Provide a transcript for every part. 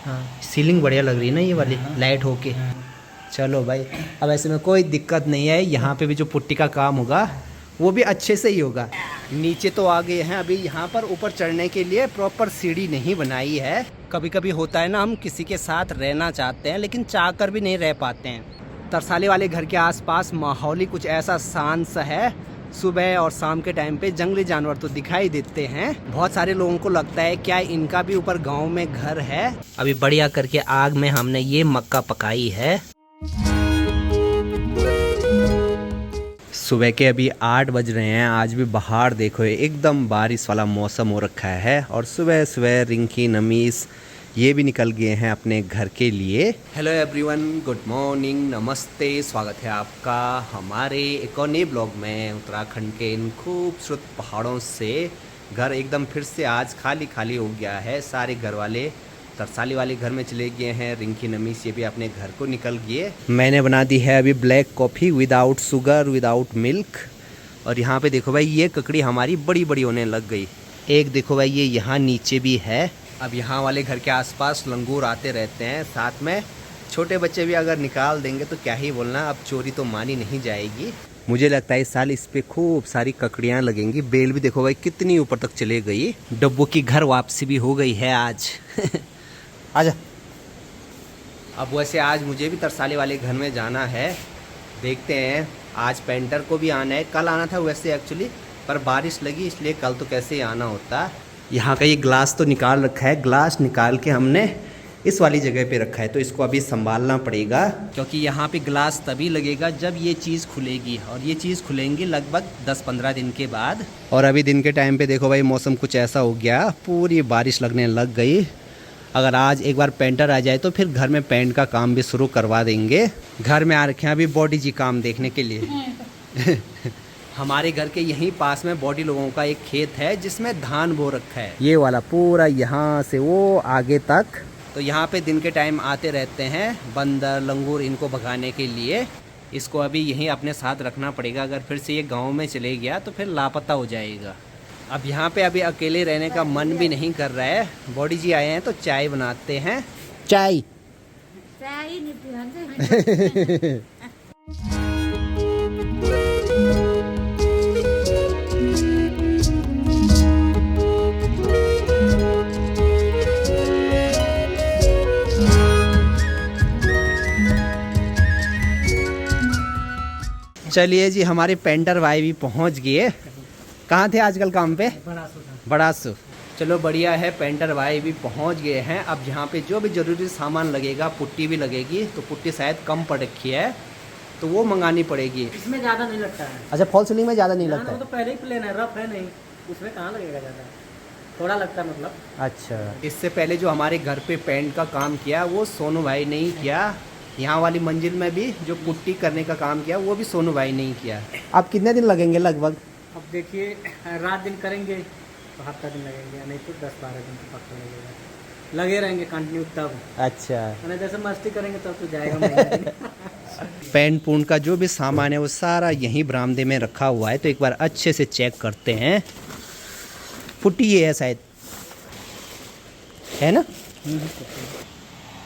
हाँ, सीलिंग बढ़िया लग रही है ना ये वाली लाइट होके। चलो भाई, अब ऐसे में कोई दिक्कत नहीं है। यहाँ पे भी जो पुट्टी का काम होगा वो भी अच्छे से ही होगा। नीचे तो आ गए हैं, अभी यहाँ पर ऊपर चढ़ने के लिए प्रॉपर सीढ़ी नहीं बनाई है। कभी कभी होता है ना, हम किसी के साथ रहना चाहते हैं लेकिन चाह कर भी नहीं रह पाते हैं। तरसाली वाले घर के आसपास माहौल ही कुछ ऐसा शांत सा है। सुबह और शाम के टाइम पे जंगली जानवर तो दिखाई देते हैं। बहुत सारे लोगों को लगता है क्या इनका भी ऊपर गांव में घर है। अभी बढ़िया करके आग में हमने ये मक्का पकाई है। सुबह के अभी 8 बज रहे हैं। आज भी बाहर देखो एकदम बारिश वाला मौसम हो रखा है और सुबह सुबह रिंकी नमीस ये भी निकल गए हैं अपने घर के लिए। हेलो एवरीवन, गुड मॉर्निंग, नमस्ते, स्वागत है आपका हमारे एक और नए ब्लॉग में। उत्तराखंड के इन खूबसूरत पहाड़ों से घर एकदम फिर से आज खाली खाली हो गया है। सारे घर वाले तरसाली वाले घर में चले गए हैं। रिंकी नमीस ये भी अपने घर को निकल गए। मैंने बना दी है अभी black coffee without sugar without milk. और यहाँ पे देखो भाई ये ककड़ी हमारी बड़ी बड़ी होने लग गई। एक देखो भाई ये यहाँ नीचे भी है। अब यहाँ वाले घर के आसपास लंगूर आते रहते हैं। साथ में छोटे बच्चे भी अगर निकाल देंगे तो क्या ही बोलना, अब चोरी तो मानी नहीं जाएगी। मुझे लगता है इस साल इस पे खूब सारी ककड़ियाँ लगेंगी। बेल भी देखो भाई कितनी ऊपर तक चले गई। डब्बू की घर वापसी भी हो गई है आज। आजा। अब वैसे आज मुझे भी तरसाली वाले घर में जाना है। देखते हैं, आज पेंटर को भी आना है। कल आना था वैसे एक्चुअली, पर बारिश लगी इसलिए कल तो कैसे ही आना होता। यहाँ का ये ग्लास तो निकाल रखा है। ग्लास निकाल के हमने इस वाली जगह पे रखा है, तो इसको अभी संभालना पड़ेगा क्योंकि यहाँ पे ग्लास तभी लगेगा जब ये चीज़ खुलेगी। और ये चीज़ खुलेंगी लगभग 10-15 दिन के बाद। और अभी दिन के टाइम पे देखो भाई मौसम कुछ ऐसा हो गया, पूरी बारिश लगने लग गई। अगर आज एक बार पेंटर आ जाए तो फिर घर में पेंट का काम भी शुरू करवा देंगे। घर में आ रखे हैं अभी बॉडी जी काम देखने के लिए। हमारे घर के यहीं पास में बॉडी लोगों का एक खेत है जिसमें धान बो रखा है, ये वाला पूरा यहाँ से वो आगे तक। तो यहाँ पे दिन के टाइम आते रहते हैं बंदर लंगूर, इनको भगाने के लिए। इसको अभी यहीं अपने साथ रखना पड़ेगा, अगर फिर से ये गाँव में चले गया तो फिर लापता हो जाएगा। अब यहाँ पे अभी अकेले रहने का मन भी नहीं कर रहा है। बॉडी जी आए हैं तो चाय बनाते हैं। चाय चलिए जी, हमारे पेंटर भाई भी पहुँच गए। कहाँ थे आजकल काम पे? बड़ासु। चलो बढ़िया है, पेंटर भाई भी पहुंच गए हैं। अब यहाँ पे जो भी ज़रूरी सामान लगेगा, पुट्टी भी लगेगी, तो पुट्टी शायद कम पड़ रखी है तो वो मंगानी पड़ेगी। इसमें ज़्यादा नहीं लगता है। अच्छा, फॉल सीलिंग में ज़्यादा नहीं लगता है? तो पहले ही प्लेन है, रफ है नहीं, उसमें कहाँ लगेगा ज़्यादा, थोड़ा लगता है मतलब। अच्छा, इससे पहले जो हमारे घर पे पेंट का काम किया वो सोनू भाई ने ही किया। यहाँ वाली मंजिल में भी जो पुट्टी करने का काम किया वो भी सोनू भाई ने ही किया। अब कितने दिन लगेंगे लगभग? अब देखिए, रात दिन करेंगे तो हफ्ता दिन लगेंगे, नहीं तो 10-12 दिन तो पक्का लगेगा। लगे रहेंगे कंटिन्यू तब। अच्छा, जैसे मस्ती करेंगे तब तो जाएगा। पेंट पूंट का जो भी सामान है वो सारा यहीं बरामदे में रखा हुआ है, तो एक बार अच्छे से चेक करते हैं। पुट्टी ये है शायद, है ना?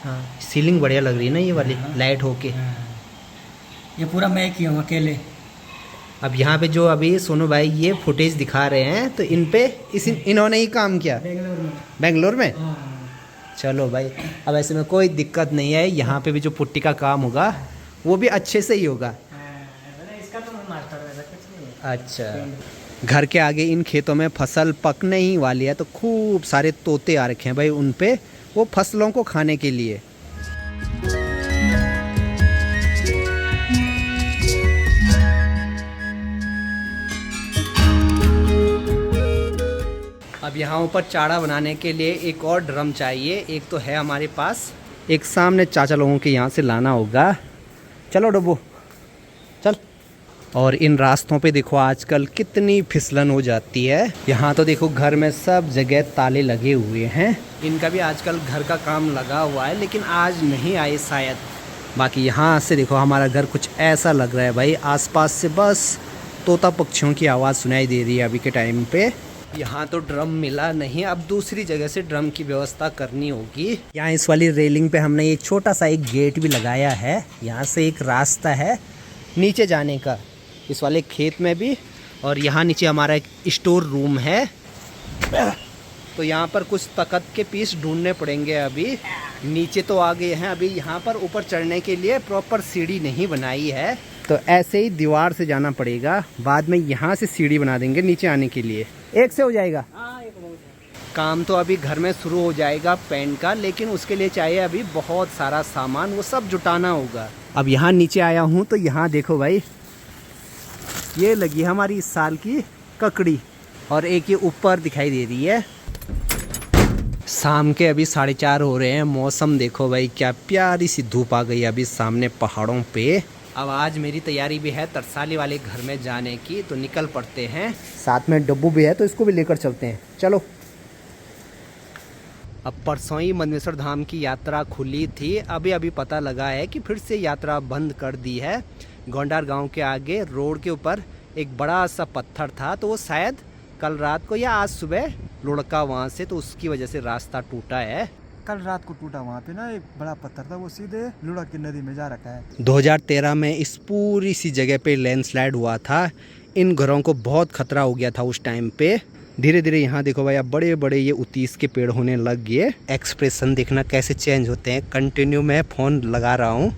हाँ, सीलिंग बढ़िया लग रही है ना ये वाली लाइट होके। ये पूरा मैं किया हूँ अकेले। अब यहाँ पे जो अभी सोनू भाई ये फुटेज दिखा रहे हैं तो इन पे इन्होंने ही काम किया बेंगलोर में। चलो भाई, अब ऐसे में कोई दिक्कत नहीं है। यहाँ पे भी जो पुट्टी का काम होगा वो भी अच्छे से ही होगा। इसका तो मास्टर है, कुछ नहीं है। अच्छा, घर के आगे इन खेतों में फसल पकने ही वाली है, तो खूब सारे तोते आ रखे हैं भाई उन पे, वो फसलों को खाने के लिए। अब यहाँ ऊपर चारा बनाने के लिए एक और ड्रम चाहिए। एक तो है हमारे पास, एक सामने चाचा लोगों के यहाँ से लाना होगा। चलो डब्बू चल। और इन रास्तों पे देखो आजकल कितनी फिसलन हो जाती है। यहाँ तो देखो घर में सब जगह ताले लगे हुए हैं। इनका भी आजकल घर का काम लगा हुआ है, लेकिन आज नहीं आए शायद। बाकी यहाँ से देखो हमारा घर कुछ ऐसा लग रहा है भाई, आसपास से बस तोता पक्षियों की आवाज़ सुनाई दे रही है अभी के टाइम पे। यहाँ तो ड्रम मिला नहीं, अब दूसरी जगह से ड्रम की व्यवस्था करनी होगी। यहाँ इस वाली रेलिंग पे हमने एक छोटा सा एक गेट भी लगाया है। यहाँ से एक रास्ता है नीचे जाने का, इस वाले खेत में भी। और यहाँ नीचे हमारा एक स्टोर रूम है। तो यहाँ पर कुछ तख्त के पीस ढूंढने पड़ेंगे। अभी नीचे तो आ गए हैं, अभी यहाँ पर ऊपर चढ़ने के लिए प्रॉपर सीढ़ी नहीं बनाई है, तो ऐसे ही दीवार से जाना पड़ेगा। बाद में यहाँ से सीढ़ी बना देंगे नीचे आने के लिए। एक से हो जाएगा काम। तो अभी घर में शुरू हो जाएगा पेंट का, लेकिन उसके लिए चाहिए अभी बहुत सारा सामान, वो सब जुटाना होगा। अब यहाँ नीचे आया हूँ तो यहाँ देखो भाई, ये लगी हमारी इस साल की ककड़ी, और एक ये ऊपर दिखाई दे रही है। शाम के अभी 4:30 हो रहे हैं। मौसम देखो भाई, क्या प्यारी सी धूप आ गई अभी सामने पहाड़ों पे। अब आज मेरी तैयारी भी है तरसाली वाले घर में जाने की, तो निकल पड़ते हैं। साथ में डब्बू भी है तो इसको भी लेकर चलते हैं, चलो। अब परसों ही मंदनेश्वर धाम की यात्रा खुली थी, अभी अभी पता लगा है कि फिर से यात्रा बंद कर दी है। गोंडार गांव के आगे रोड के ऊपर एक बड़ा सा पत्थर था, तो वो शायद कल रात को या आज सुबह लुढ़का वहाँ से, तो उसकी वजह से रास्ता टूटा है। कल रात को टूटा वहाँ पे ना एक बड़ा पत्थर था, वो सीधे लुढ़क की नदी में जा रखा है। 2013 में इस पूरी सी जगह पे लैंडस्लाइड हुआ था। इन घरों को बहुत खतरा हो गया था उस टाइम पे। धीरे धीरे यहाँ देखो भाई, अब बड़े बड़े ये उतीस के पेड़ होने लग गए। एक्सप्रेशन देखना कैसे चेंज होते हैं। कंटिन्यू मैं फ़ोन लगा रहा हूँ,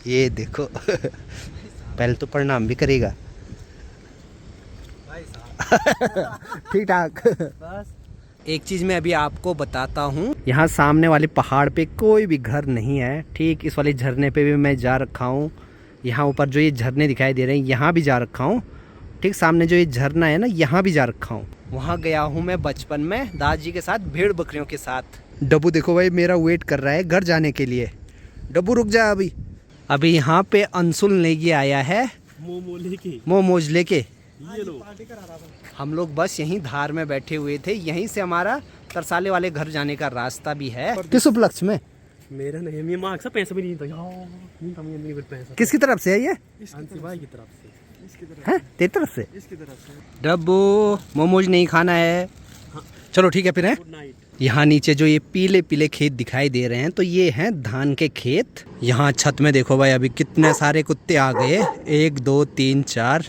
ये देखो। पहले तो प्रणाम भी करेगा। ठीक ठाक। एक चीज़ मैं अभी आपको बताता हूँ, यहाँ सामने वाले पहाड़ पे कोई भी घर नहीं है। ठीक इस वाले झरने पे भी मैं जा रखा हूँ। यहाँ ऊपर जो ये झरने दिखाई दे रहे हैं, यहाँ भी जा रखा हूँ। ठीक सामने जो ये झरना है ना, यहाँ भी जा रखा हूँ। वहाँ गया हूँ मैं बचपन में दादाजी के साथ, भेड़ बकरियों के साथ। डब्बू देखो भाई मेरा वेट कर रहा है घर जाने के लिए। डब्बू रुक जा अभी। अभी यहाँ पे अंशुल लेके आया है मोमोज लेके। हम लोग बस यहीं धार में बैठे हुए थे, यहीं से हमारा तरसाले वाले घर जाने का रास्ता भी है। किस उपलक्ष्य में? मेरा नहीं, मैं मार्क्स का पैसा भी नहीं था यार, नहीं पैसा। किसकी तरफ से है ये? अंशी भाई की तरफ से। हैं तेरी तरफ से? इसकी तरफ से। डब्बू मोमोज नहीं खाना है? चलो ठीक है फिर है। Good night. यहाँ नीचे जो ये पीले पीले खेत दिखाई दे रहे हैं, तो ये हैं धान के खेत। यहाँ छत में देखो भाई अभी कितने सारे कुत्ते आ गए। 1 2 3 4,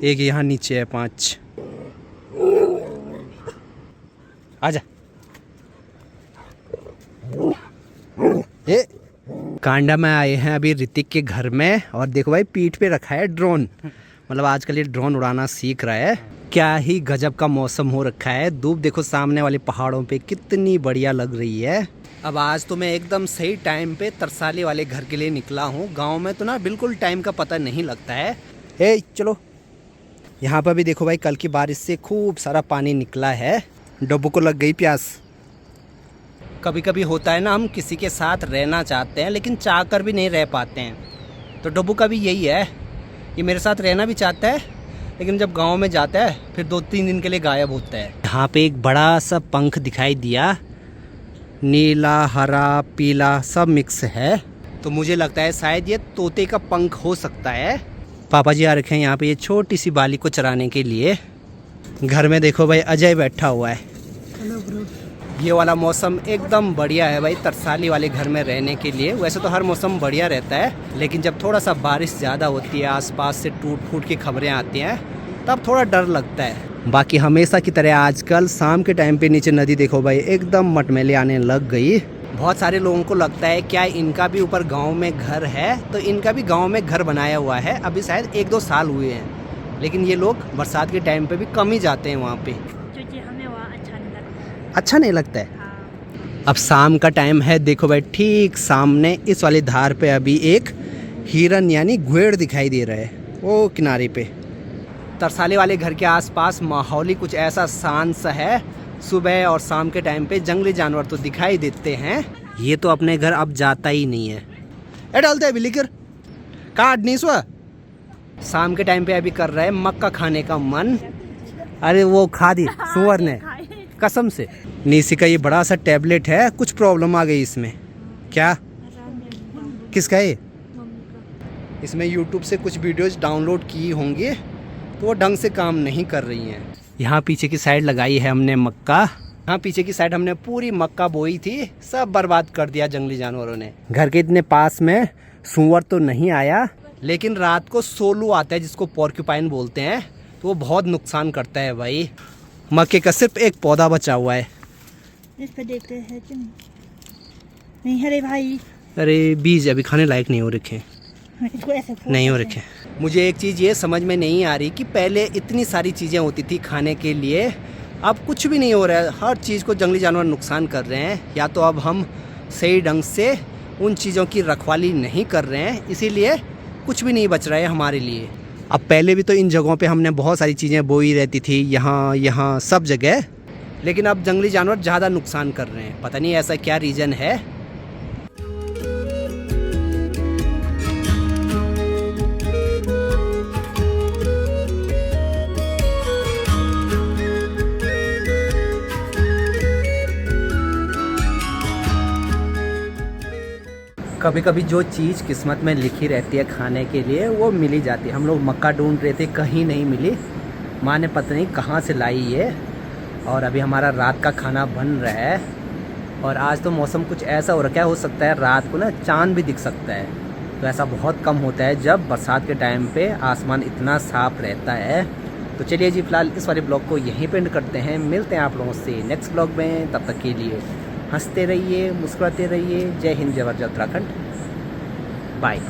एक यहाँ नीचे है 5। आजा। ये कांडा में आए हैं अभी ऋतिक के घर में, और देखो भाई पीठ पे रखा है ड्रोन। मतलब आजकल ये ड्रोन उड़ाना सीख रहा है। क्या ही गजब का मौसम हो रखा है। धूप देखो सामने वाले पहाड़ों पे कितनी बढ़िया लग रही है। अब आज तो मैं एकदम सही टाइम पे तरसाली वाले घर के लिए निकला हूँ। गांव में तो ना बिल्कुल टाइम का पता नहीं लगता है। हे चलो। यहाँ पर भी देखो भाई कल की बारिश से खूब सारा पानी निकला है। डब्बू को लग गई प्यास। कभी कभी होता है ना, हम किसी के साथ रहना चाहते हैं लेकिन चाह कर भी नहीं रह पाते हैं। तो डब्बू का भी यही है, ये मेरे साथ रहना भी चाहता है लेकिन जब गांव में जाता है फिर 2-3 दिन के लिए गायब होता है। यहाँ पे एक बड़ा सा पंख दिखाई दिया, नीला हरा पीला सब मिक्स है। तो मुझे लगता है शायद ये तोते का पंख हो सकता है। पापा जी आ रखे हैं यहाँ पे ये छोटी सी बाली को चराने के लिए। घर में देखो भाई अजय बैठा हुआ है। ये वाला मौसम एकदम बढ़िया है भाई तरसाली वाले घर में रहने के लिए। वैसे तो हर मौसम बढ़िया रहता है, लेकिन जब थोड़ा सा बारिश ज़्यादा होती है, आसपास से टूट फूट की खबरें आती हैं, तब थोड़ा डर लगता है। बाकी हमेशा की तरह आजकल शाम के टाइम पे नीचे नदी देखो भाई एकदम मटमैली आने लग गई। बहुत सारे लोगों को लगता है क्या इनका भी ऊपर गाँव में घर है, तो इनका भी गाँव में घर बनाया हुआ है। अभी शायद 1-2 साल हुए हैं, लेकिन ये लोग बरसात के टाइम पे भी कम ही जाते हैं वहाँ पे। क्योंकि हमें वहाँ अच्छा नहीं लगता है। हाँ। अब शाम का टाइम है, देखो भाई ठीक सामने इस वाली धार पे अभी एक हिरन यानी घुएड़ दिखाई दे रहा है वो किनारे पे। तरसाले वाले घर के आसपास माहौल ही कुछ ऐसा शांत सा है। सुबह और शाम के टाइम पे जंगली जानवर तो दिखाई देते हैं। ये तो अपने घर अब जाता ही नहीं है। ए डालते है बिल्ली कर काट नहीं सुआ। शाम के टाइम पे अभी कर रहा है मक्का खाने का मन। अरे वो खा दी सुअर ने कसम से। नीसी का ये बड़ा सा टैबलेट है, कुछ प्रॉब्लम आ गई इसमें। क्या किसका है? इसमें यूट्यूब से कुछ वीडियोस डाउनलोड की होंगी, तो वो ढंग से काम नहीं कर रही हैं। यहाँ पीछे की साइड लगाई है हमने मक्का। यहाँ पीछे की साइड हमने पूरी मक्का बोई थी, सब बर्बाद कर दिया जंगली जानवरों ने। घर के इतने पास में सूअर तो नहीं आया, लेकिन रात को सोलू आता है जिसको पोर्क्यूपाइन बोलते हैं, तो वो बहुत नुकसान करता है भाई। मक्के का सिर्फ एक पौधा बचा हुआ है। इस पे देखते हैं तुम नहीं है रे भाई। अरे बीज अभी खाने लायक नहीं हो रखे, इसको ऐसे फोड़ नहीं हो सकते रखे। मुझे एक चीज़ ये समझ में नहीं आ रही कि पहले इतनी सारी चीज़ें होती थी खाने के लिए, अब कुछ भी नहीं हो रहा है। हर चीज़ को जंगली जानवर नुकसान कर रहे हैं, या तो अब हम सही ढंग से उन चीज़ों की रखवाली नहीं कर रहे हैं, इसीलिए कुछ भी नहीं बच रहा है हमारे लिए। अब पहले भी तो इन जगहों पे हमने बहुत सारी चीज़ें बोई रहती थी, यहाँ सब जगह, लेकिन अब जंगली जानवर ज़्यादा नुकसान कर रहे हैं। पता नहीं ऐसा क्या रीज़न है। कभी कभी जो चीज़ किस्मत में लिखी रहती है खाने के लिए वो मिल ही जाती है। हम लोग मक्का ढूंढ रहे थे, कहीं नहीं मिली। माँ ने पता नहीं कहाँ से लाई ये, और अभी हमारा रात का खाना बन रहा है। और आज तो मौसम कुछ ऐसा हो रखा है, हो सकता है रात को ना चांद भी दिख सकता है। तो ऐसा बहुत कम होता है जब बरसात के टाइम पे आसमान इतना साफ रहता है। तो चलिए जी, फिलहाल इस वाले ब्लॉग को यहीं पे एंड करते हैं। मिलते हैं आप लोगों से नेक्स्ट ब्लॉग में, तब तक के लिए हंसते रहिए, मुस्कुराते रहिए। जय हिंद, जय भारत, जय उत्तराखंड। बाय।